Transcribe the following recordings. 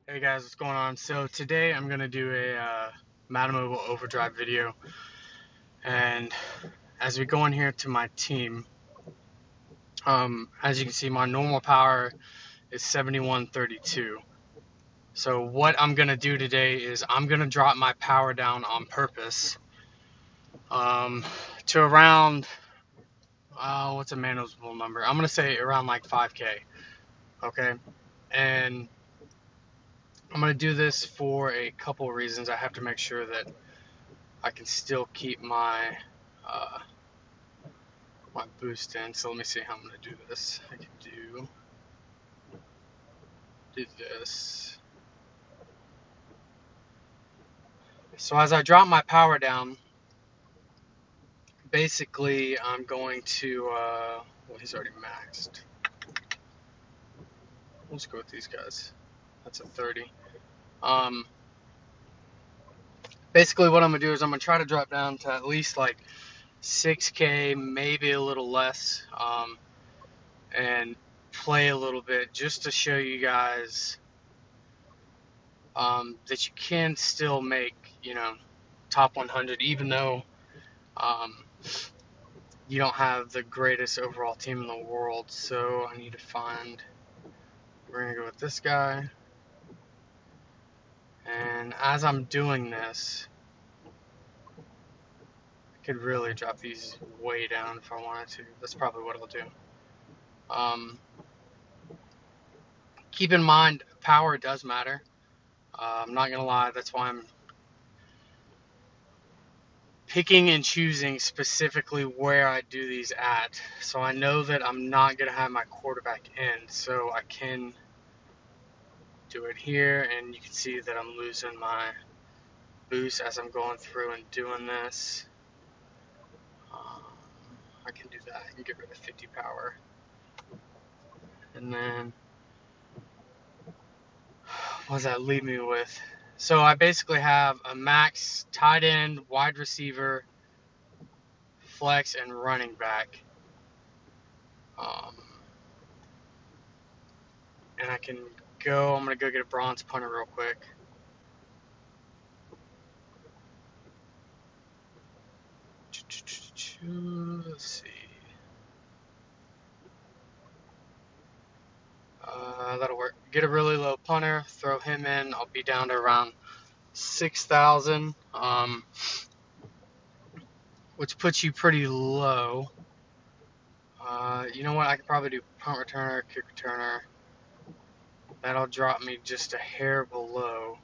Hey guys, what's going on? So today I'm gonna do a Madden Mobile Overdrive video, and as we go in here to my team, as you can see, my normal power is 7132. So what I'm gonna do today is I'm gonna drop my power down on purpose, to around what's a manageable number? I'm gonna say around like 5K. Okay, and I'm gonna do this for a couple reasons. I have to make sure that I can still keep my uh, my boost in. So let me see how I'm gonna do this. I can do this. So as I drop my power down, basically I'm going to well, he's already maxed. Let's go with these guys. That's a 30. Um, Basically what I'm gonna do is I'm gonna try to drop down to at least like 6K, maybe a little less, and play a little bit just to show you guys that you can still make, top 100, even though um, you don't have the greatest overall team in the world. So I need to find, we're going to go with this guy. And as I'm doing this, I could really drop these way down if I wanted to. That's probably what I'll do. Keep in mind, power does matter. I'm not going to lie, that's why I'm picking and choosing specifically where I do these at. So I know that I'm not going to have my quarterback in, so I can do it here, and you can see that I'm losing my boost as I'm going through and doing this. I can do that. I can get rid of 50 power. And then, what does that leave me with? So I basically have a max tight end, wide receiver, flex, and running back. And I can go, I'm going to go get a bronze punter real quick. Let's see. That'll work. Get a really low punter, throw him in. I'll be down to around 6,000, which puts you pretty low. You know what? I could probably do punt returner, kick returner. That'll drop me just a hair below.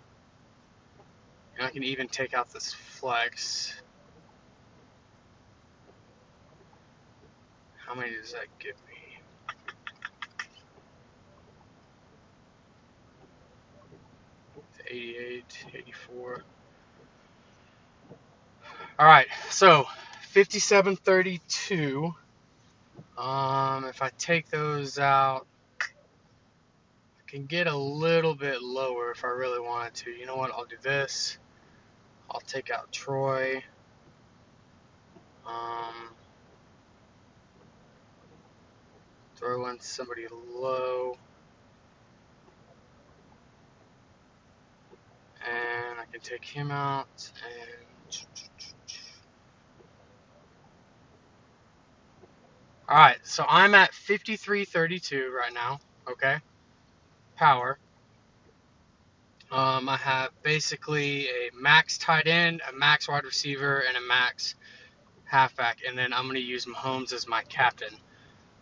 And I can even take out this flex. How many does that give me? It's 88, 84. Alright, so 5732. If I take those out, I can get a little bit lower if I really wanted to. You know what? I'll do this. I'll take out Troy. Throw in somebody low. And I can take him out. And alright, so I'm at 5332 right now. Okay. Power. I have basically a max tight end, a max wide receiver, and a max halfback. And then I'm going to use Mahomes as my captain.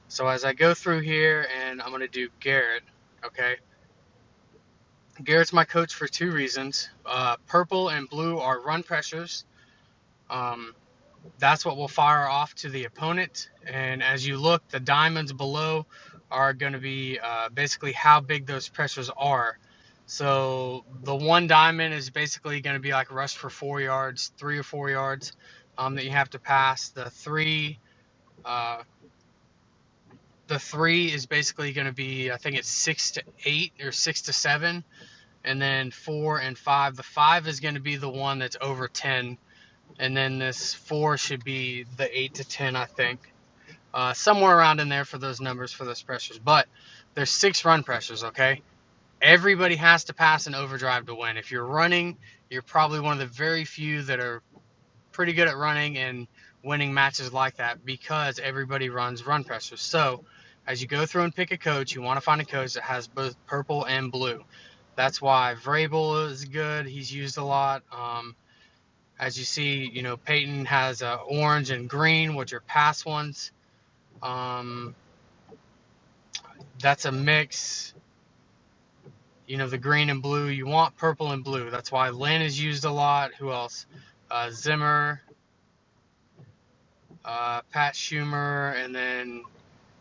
So as I go through here, and I'm going to do Garrett, okay? Garrett's my coach for two reasons. Purple and blue are run pressures. That's what will fire off to the opponent. And as you look, the diamonds below are going to be basically how big those pressures are. So the one diamond is basically going to be like rush for 4 yards, 3 or 4 yards that you have to pass. The three is basically going to be, I think it's 6 to 8 or 6 to 7, and then 4 and 5. The 5 is going to be the one that's over 10, and then this 4 should be the 8 to 10, I think. Somewhere around in there for those numbers, for those pressures. But there's 6 run pressures, okay? Everybody has to pass an overdrive to win. If you're running, you're probably one of the very few that are pretty good at running and winning matches like that, because everybody runs run pressure. So as you go through and pick a coach, you want to find a coach that has both purple and blue. That's why Vrabel is good. He's used a lot. As you see, Peyton has orange and green, which are pass ones. That's a mix. The green and blue. You want purple and blue. That's why Lynn is used a lot. Who else? Zimmer, Pat Schumer, and then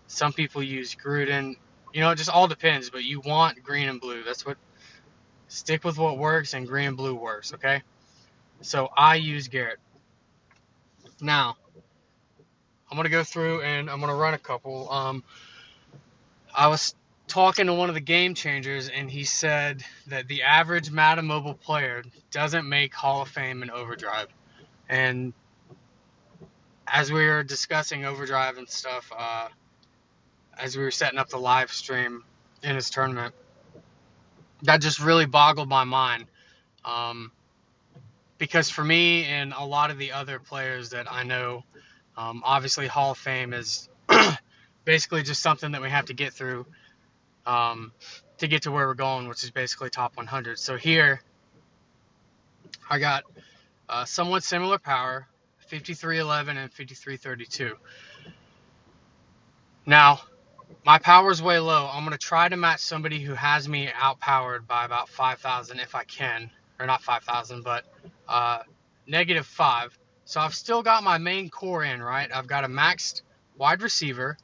some people use Gruden. It just all depends, but you want green and blue. Stick with what works, and green and blue works, okay? So I use Garrett. Now, I'm going to go through and I'm going to run a couple. I was talking to one of the game changers, and he said that the average Madden Mobile player doesn't make Hall of Fame in Overdrive. And as we were discussing Overdrive and stuff, as we were setting up the live stream in his tournament, that just really boggled my mind. Because for me and a lot of the other players that I know, obviously Hall of Fame is basically just something that we have to get through to get to where we're going, which is basically top 100. So here, I got somewhat similar power, 5311 and 5332. Now, my power is way low. I'm going to try to match somebody who has me outpowered by about 5,000 if I can. Or not 5,000, but -5. So I've still got my main core in, right? I've got a maxed wide receiver.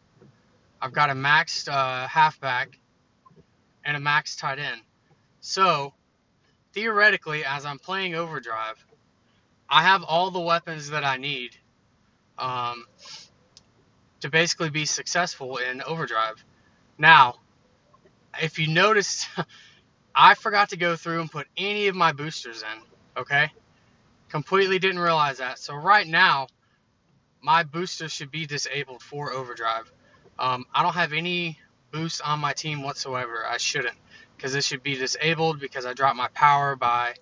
I've got a maxed halfback. And a maxed tight end. So, theoretically, as I'm playing Overdrive, I have all the weapons that I need to basically be successful in Overdrive. Now, if you noticed, I forgot to go through and put any of my boosters in, okay? Completely didn't realize that. So right now, my boosters should be disabled for Overdrive. I don't have any boosts on my team whatsoever. I shouldn't, because it should be disabled because I dropped my power by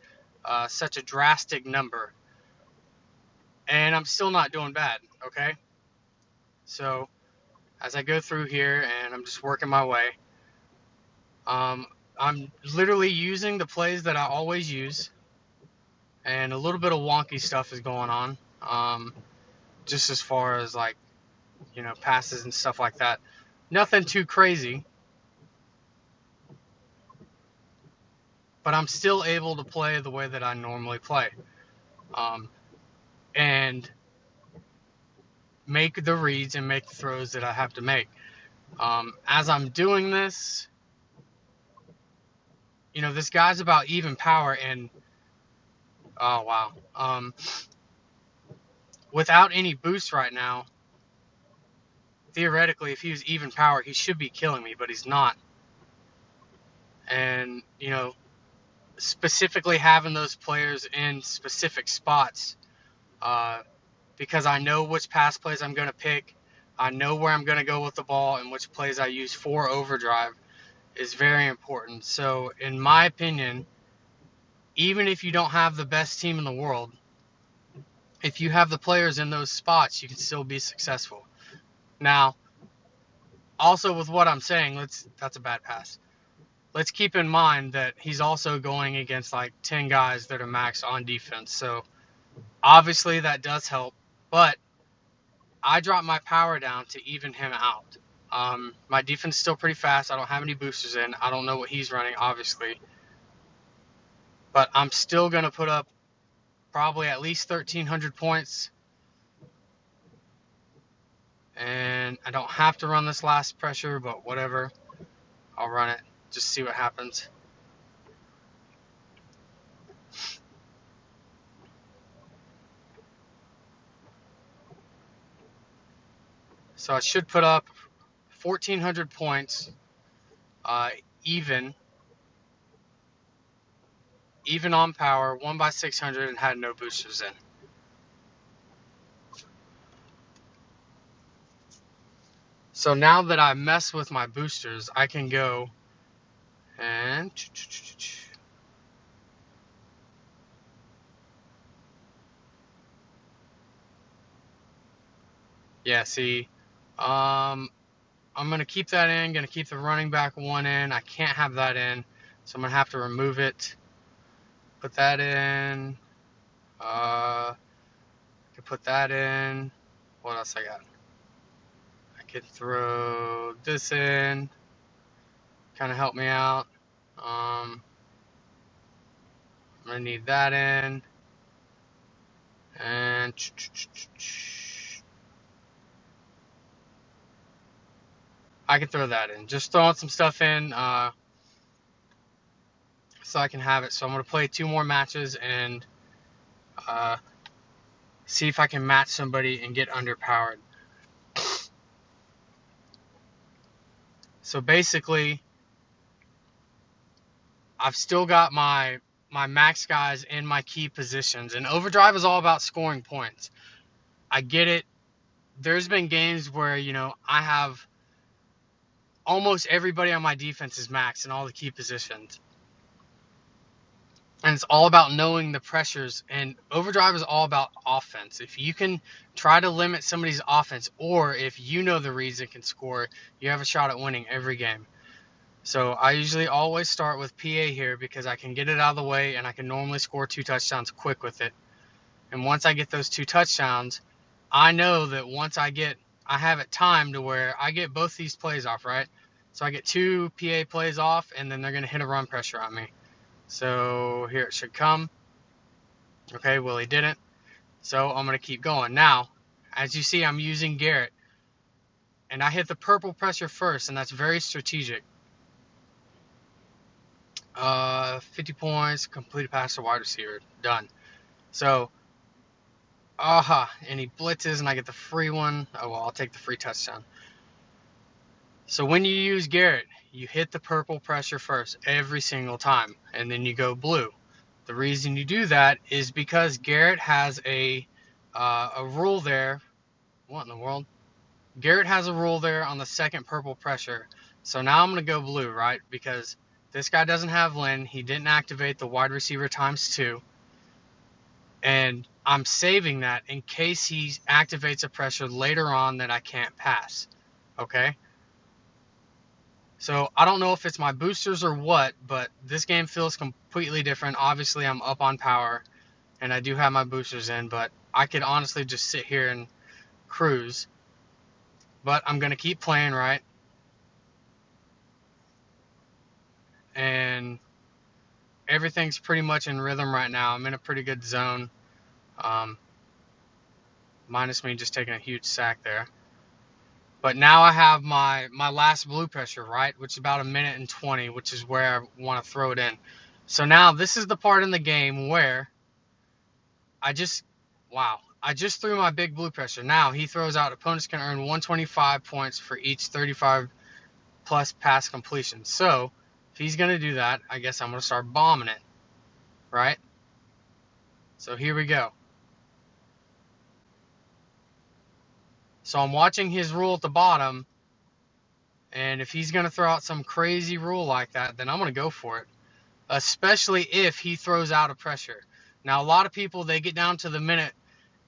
such a drastic number. And I'm still not doing bad, okay? So, as I go through here and I'm just working my way, I'm literally using the plays that I always use, and a little bit of wonky stuff is going on, just as far as passes and stuff like that. Nothing too crazy, but I'm still able to play the way that I normally play, and make the reads and make the throws that I have to make. As I'm doing this, this guy's about even power, and oh wow, without any boost right now, theoretically, if he was even power, he should be killing me, but he's not. And specifically having those players in specific spots, because I know which pass plays I'm going to pick, I know where I'm going to go with the ball, and which plays I use for Overdrive is very important. So, in my opinion, even if you don't have the best team in the world, if you have the players in those spots, you can still be successful. Now, also with what I'm saying, that's a bad pass. Let's keep in mind that he's also going against 10 guys that are max on defense. So, obviously that does help, but I dropped my power down to even him out. My defense is still pretty fast. I don't have any boosters in. I don't know what he's running, obviously. But I'm still going to put up probably at least 1,300 points. And I don't have to run this last pressure, but whatever. I'll run it. Just see what happens. So I should put up 1,400 points, even on power, 1 by 600, and had no boosters in. So now that I mess with my boosters, I can go And yeah, see, I'm gonna keep that in. Gonna keep the running back one in. I can't have that in, so I'm gonna have to remove it. Put that in. Could put that in. What else I got? I could throw this in. Kind of help me out. I'm gonna need that in. And I can throw that in. Just throwing some stuff in so I can have it. So I'm going to play 2 more matches and see if I can match somebody and get underpowered. So basically, I've still got my max guys in my key positions. And Overdrive is all about scoring points. I get it. There's been games where, I have almost everybody on my defense is max in all the key positions. And it's all about knowing the pressures. And Overdrive is all about offense. If you can try to limit somebody's offense, or if you know the reason can score, you have a shot at winning every game. So I usually always start with PA here because I can get it out of the way and I can normally score 2 touchdowns quick with it. And once I get those 2 touchdowns, I know that once I have it timed to where I get both these plays off, right? So I get 2 PA plays off, and then they're going to hit a run pressure on me. So here it should come. Okay, well, he didn't. So I'm going to keep going. Now, as you see, I'm using Garrett. And I hit the purple pressure first, and that's very strategic. 50 points, complete pass to wide receiver. Done. So, and he blitzes, and I get the free one. Oh, well, I'll take the free touchdown. So when you use Garrett, you hit the purple pressure first every single time, and then you go blue. The reason you do that is because Garrett has a rule there. What in the world? Garrett has a rule there on the second purple pressure. So now I'm going to go blue, right? Because this guy doesn't have Lynn. He didn't activate the wide receiver ×2. And I'm saving that in case he activates a pressure later on that I can't pass. Okay? So I don't know if it's my boosters or what, but this game feels completely different. Obviously, I'm up on power, and I do have my boosters in, but I could honestly just sit here and cruise. But I'm going to keep playing, right? And everything's pretty much in rhythm right now. I'm in a pretty good zone. Minus me just taking a huge sack there. But now I have my last blue pressure, right? Which is about 1:20, which is where I want to throw it in. So now this is the part in the game where I just threw my big blue pressure. Now he throws out opponents can earn 125 points for each 35 plus pass completion. So if he's going to do that, I guess I'm going to start bombing it, right? So here we go. So I'm watching his rule at the bottom, and if he's going to throw out some crazy rule like that, then I'm going to go for it, especially if he throws out a pressure. Now, a lot of people, they get down to the minute,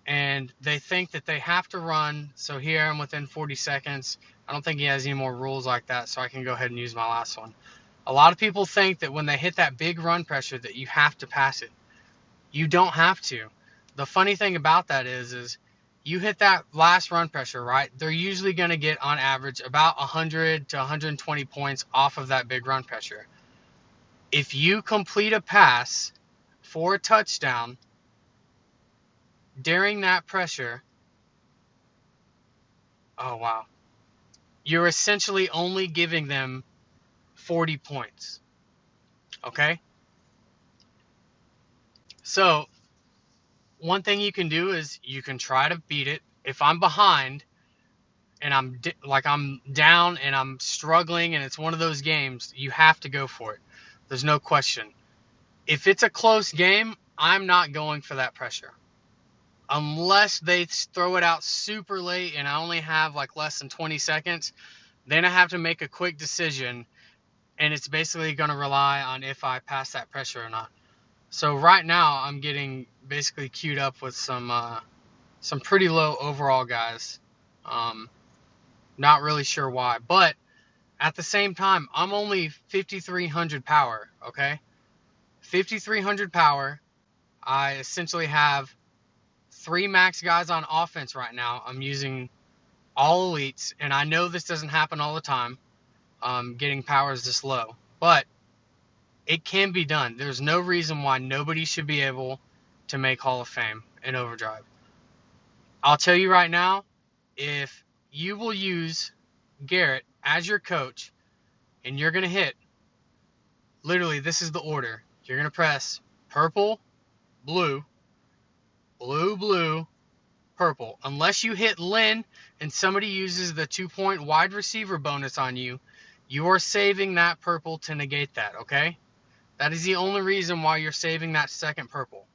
and they think that they have to run. So here I'm within 40 seconds. I don't think he has any more rules like that, so I can go ahead and use my last one. A lot of people think that when they hit that big run pressure that you have to pass it. You don't have to. The funny thing about that is you hit that last run pressure, right? They're usually going to get on average about 100 to 120 points off of that big run pressure. If you complete a pass for a touchdown during that pressure, oh wow, you're essentially only giving them 40 points. Okay? So one thing you can do is you can try to beat it. If I'm behind and I'm down and I'm struggling and it's one of those games, you have to go for it. There's no question. If it's a close game, I'm not going for that pressure. Unless they throw it out super late and I only have less than 20 seconds, then I have to make a quick decision and it's basically going to rely on if I pass that pressure or not. So right now I'm getting basically queued up with some pretty low overall guys. Not really sure why, but at the same time, I'm only 5,300 power, okay? 5,300 power. I essentially have 3 max guys on offense right now. I'm using all elites, and I know this doesn't happen all the time, getting powers this low, but it can be done. There's no reason why nobody should be able to make Hall of Fame in Overdrive. I'll tell you right now, if you will use Garrett as your coach, and you're going to hit, literally, this is the order. You're going to press purple, blue, blue, blue, purple. Unless you hit Lynn and somebody uses the 2-point wide receiver bonus on you, you are saving that purple to negate that, okay? That is the only reason why you're saving that second purple.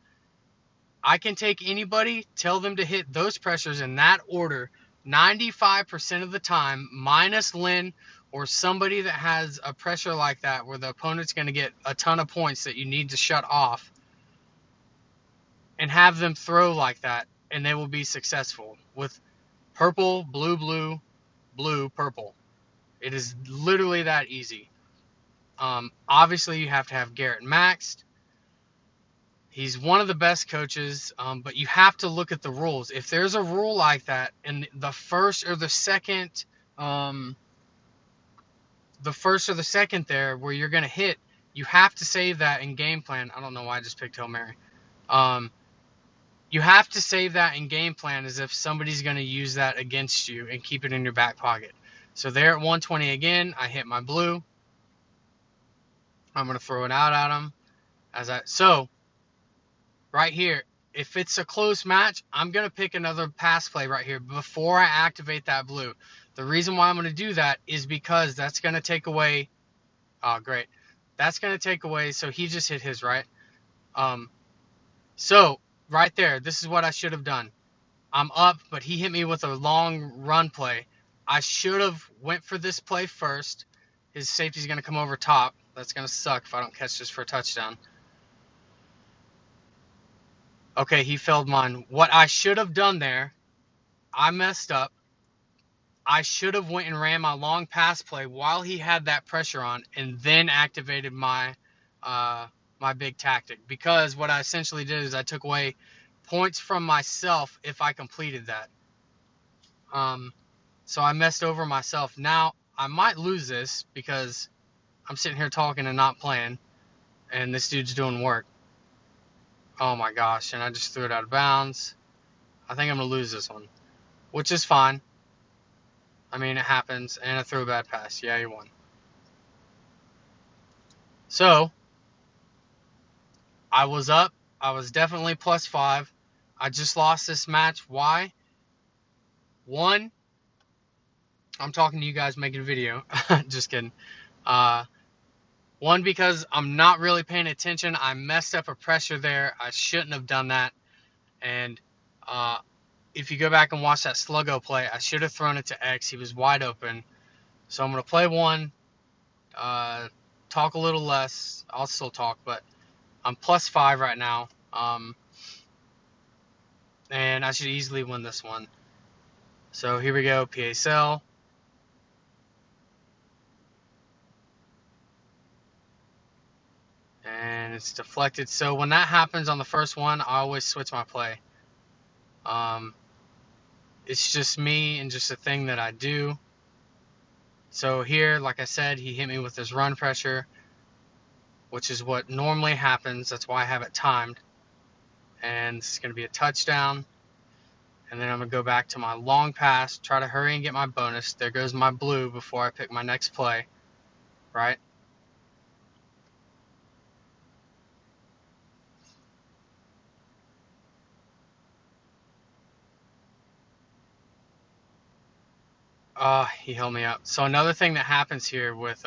I can take anybody, tell them to hit those pressures in that order 95% of the time, minus Lynn or somebody that has a pressure like that where the opponent's going to get a ton of points that you need to shut off, and have them throw like that, and they will be successful with purple, blue, blue, blue, purple. It is literally that easy. Obviously, you have to have Garrett maxed. He's one of the best coaches, but you have to look at the rules. If there's a rule like that, and the first or the second there where you're going to hit, you have to save that in game plan. I don't know why I just picked Hail Mary. You have to save that in game plan as if somebody's going to use that against you and keep it in your back pocket. So there at 120 again, I hit my blue. I'm going to throw it out at him. So right here, if it's a close match, I'm going to pick another pass play right here before I activate that blue. The reason why I'm going to do that is because that's going to take away. Oh, great. That's going to take away. So he just hit his, right? So right there, this is what I should have done. I'm up, but he hit me with a long run play. I should have went for this play first. His safety's going to come over top. That's going to suck if I don't catch this for a touchdown. Okay, he failed mine. What I should have done there, I messed up. I should have went and ran my long pass play while he had that pressure on, and then activated my my big tactic. Because what I essentially did is I took away points from myself if I completed that. So I messed over myself. Now I might lose this because I'm sitting here talking and not playing, and this dude's doing work. Oh my gosh, and I just threw it out of bounds. I think I'm going to lose this one, which is fine. I mean, it happens, and I threw a bad pass. Yeah, you won. So, I was up. I was definitely +5. I just lost this match. Why? One, I'm talking to you guys making a video. Just kidding. One, because I'm not really paying attention. I messed up a pressure there. I shouldn't have done that. And if you go back and watch that Sluggo play, I should have thrown it to X. He was wide open. So I'm going to play one, talk a little less. I'll still talk, but I'm +5 right now. And I should easily win this one. So here we go, PA cell. And it's deflected. So when that happens on the first one, I always switch my play. It's just me and just a thing that I do. So here, like I said, he hit me with his run pressure, which is what normally happens. That's why I have it timed. And this is going to be a touchdown. And then I'm going to go back to my long pass, try to hurry and get my bonus. There goes my blue before I pick my next play, right? He held me up. So another thing that happens here with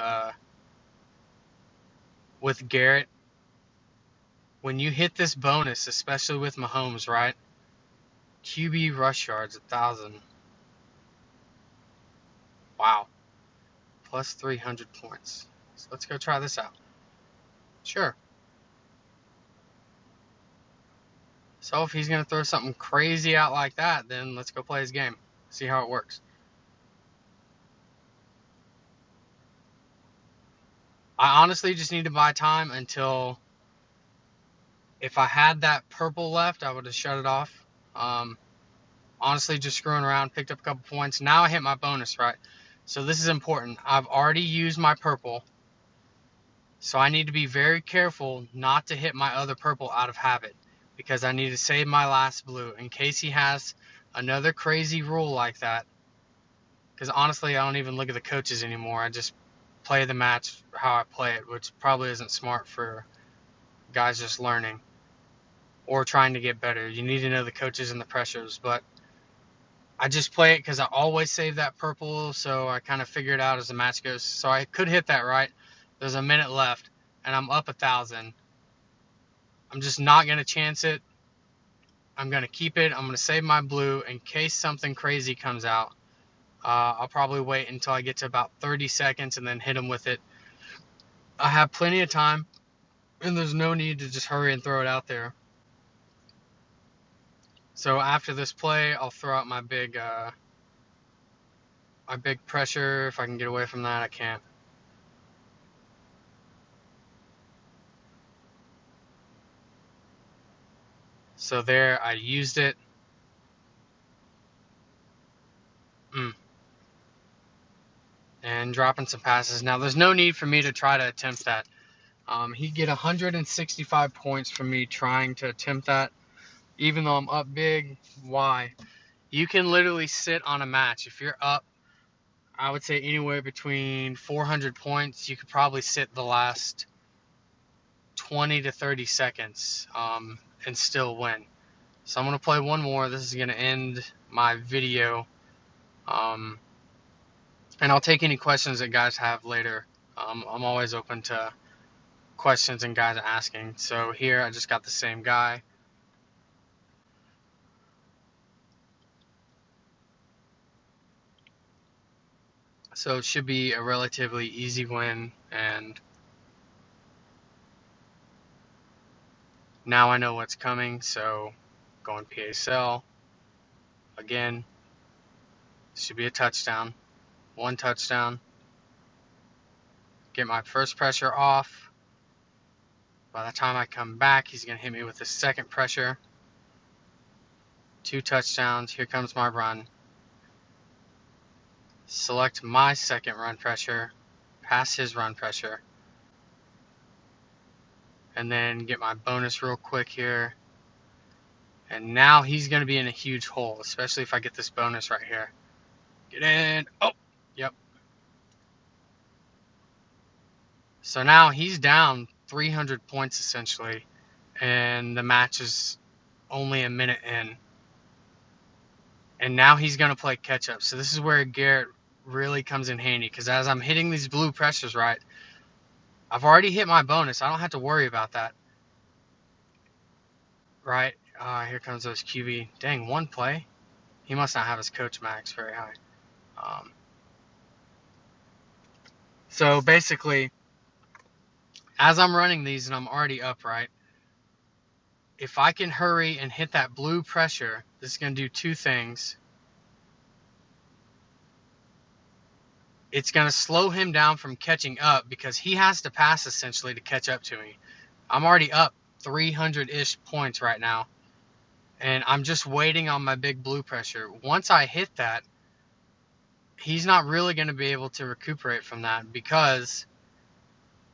Garrett, when you hit this bonus, especially with Mahomes, right? QB rush yards, 1,000. Wow. +300 points. So let's go try this out. Sure. So if he's going to throw something crazy out like that, then let's go play his game. See how it works. I honestly just need to buy time until, if I had that purple left, I would have shut it off. Honestly, just screwing around, picked up a couple points. Now I hit my bonus, right? So this is important. I've already used my purple. So I need to be very careful not to hit my other purple out of habit, because I need to save my last blue in case he has another crazy rule like that. Because honestly, I don't even look at the coaches anymore. I just play the match how I play it, which probably isn't smart for guys just learning or trying to get better. You need to know the coaches and the pressures, but I just play it because I always save that purple, so I kind of figure it out as the match goes. So I could hit that, right? There's a minute left, and I'm up 1,000. I'm just not going to chance it. I'm going to keep it. I'm going to save my blue in case something crazy comes out. I'll probably wait until I get to about 30 seconds and then hit him with it. I have plenty of time, and there's no need to just hurry and throw it out there. So after this play, I'll throw out my big pressure. If I can get away from that, I can't. So there, I used it. And dropping some passes. Now, there's no need for me to try to attempt that. He'd get 165 points from me trying to attempt that, even though I'm up big. Why? You can literally sit on a match. If you're up, I would say anywhere between 400 points, you could probably sit the last 20 to 30 seconds and still win. So I'm going to play one more. This is going to end my video. And I'll take any questions that guys have later. I'm always open to questions and guys asking. So here I just got the same guy. So it should be a relatively easy win, and now I know what's coming. So going PSL again, should be a touchdown. One touchdown. Get my first pressure off. By the time I come back, he's going to hit me with the second pressure. 2 touchdowns. Here comes my run. Select my second run pressure. Pass his run pressure. And then get my bonus real quick here. And now he's going to be in a huge hole, especially if I get this bonus right here. Get in. Oh, yep. So now he's down 300 points essentially, and the match is only a minute in. And now he's going to play catch up. So this is where Garrett really comes in handy, because as I'm hitting these blue pressures right, I've already hit my bonus. I don't have to worry about that. Right? Here comes those QB. Dang, one play. He must not have his coach max very high. So basically, as I'm running these and I'm already up, right, if I can hurry and hit that blue pressure, this is going to do 2 things. It's going to slow him down from catching up, because he has to pass essentially to catch up to me. I'm already up 300-ish points right now, and I'm just waiting on my big blue pressure. Once I hit that, he's not really going to be able to recuperate from that, because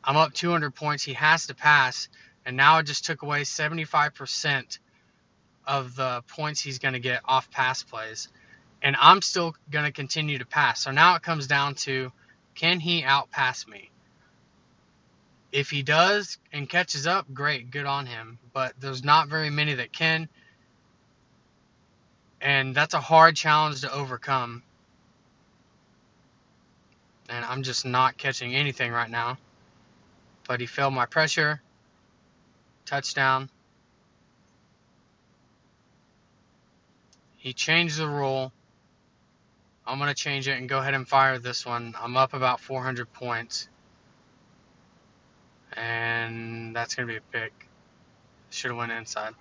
I'm up 200 points. He has to pass, and now I just took away 75% of the points he's going to get off pass plays. And I'm still going to continue to pass. So now it comes down to, can he outpass me? If he does and catches up, great, good on him. But there's not very many that can. And that's a hard challenge to overcome. And I'm just not catching anything right now. But he failed my pressure. Touchdown. He changed the rule. I'm going to change it and go ahead and fire this one. I'm up about 400 points. And that's going to be a pick. Should have went inside.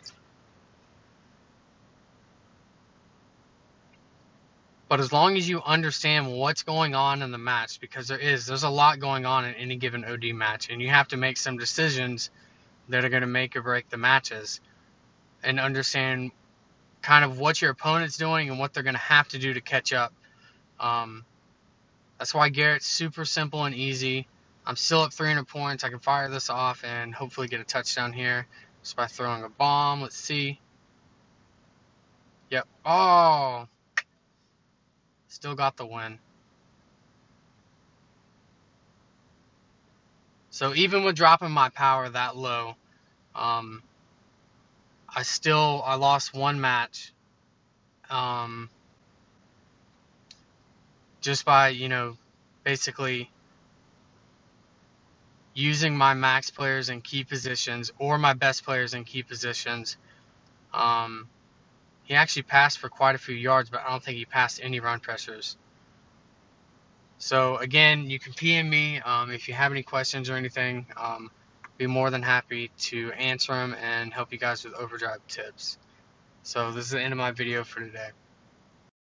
But as long as you understand what's going on in the match, because there's a lot going on in any given OD match, and you have to make some decisions that are going to make or break the matches, and understand kind of what your opponent's doing and what they're going to have to do to catch up. That's why Garrett's super simple and easy. I'm still up 300 points. I can fire this off and hopefully get a touchdown here just by throwing a bomb. Let's see. Yep. Oh, still got the win. So even with dropping my power that low, I lost one match. Just by, basically using my max players in key positions or my best players in key positions. He actually passed for quite a few yards, but I don't think he passed any run pressures. So again, you can PM me if you have any questions or anything. Be more than happy to answer them and help you guys with Overdrive tips. So this is the end of my video for today.